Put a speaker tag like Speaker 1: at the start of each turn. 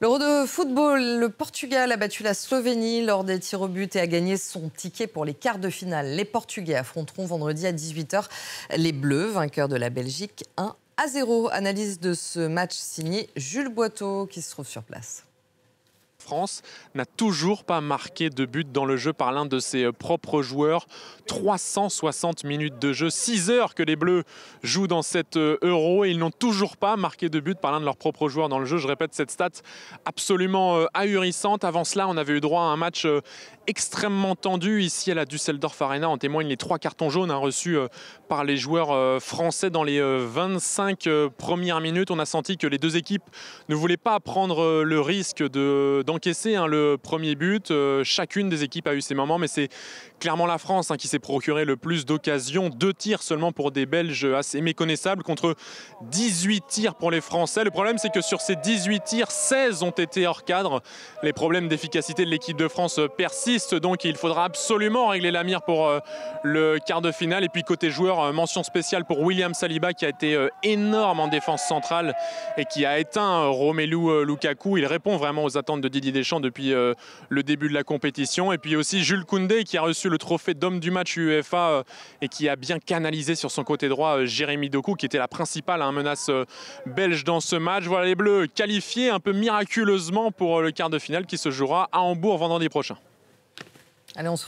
Speaker 1: L'Euro de football, le Portugal a battu la Slovénie lors des tirs au but et a gagné son ticket pour les quarts de finale. Les Portugais affronteront vendredi à 18h les Bleus, vainqueurs de la Belgique 1-0. Analyse de ce match signé Jules Boiteau qui se trouve sur place.
Speaker 2: France n'a toujours pas marqué de but dans le jeu par l'un de ses propres joueurs. 360 minutes de jeu, 6 heures que les Bleus jouent dans cet Euro et ils n'ont toujours pas marqué de but par l'un de leurs propres joueurs dans le jeu. Je répète cette stat absolument ahurissante. Avant cela, on avait eu droit à un match extrêmement tendu ici à la Düsseldorf Arena. En témoignent les 3 cartons jaunes reçus par les joueurs français dans les 25 premières minutes. On a senti que les deux équipes ne voulaient pas prendre le risque d'encaisser le premier but. Chacune des équipes a eu ses moments, mais c'est clairement la France qui s'est procuré le plus d'occasions. 2 tirs seulement pour des Belges assez méconnaissables contre 18 tirs pour les Français. Le problème, c'est que sur ces 18 tirs, 16 ont été hors cadre. Les problèmes d'efficacité de l'équipe de France persistent, donc il faudra absolument régler la mire pour le quart de finale. Et puis côté joueur, mention spéciale pour William Saliba qui a été énorme en défense centrale et qui a éteint Romelu Lukaku. Il répond vraiment aux attentes de Didier Deschamps depuis le début de la compétition. Et puis aussi Jules Koundé qui a reçu le trophée d'homme du match UEFA et qui a bien canalisé sur son côté droit Jérémy Doku qui était la principale menace belge dans ce match. Voilà les Bleus qualifiés un peu miraculeusement pour le quart de finale qui se jouera à Hambourg vendredi prochain.
Speaker 1: Allez, on se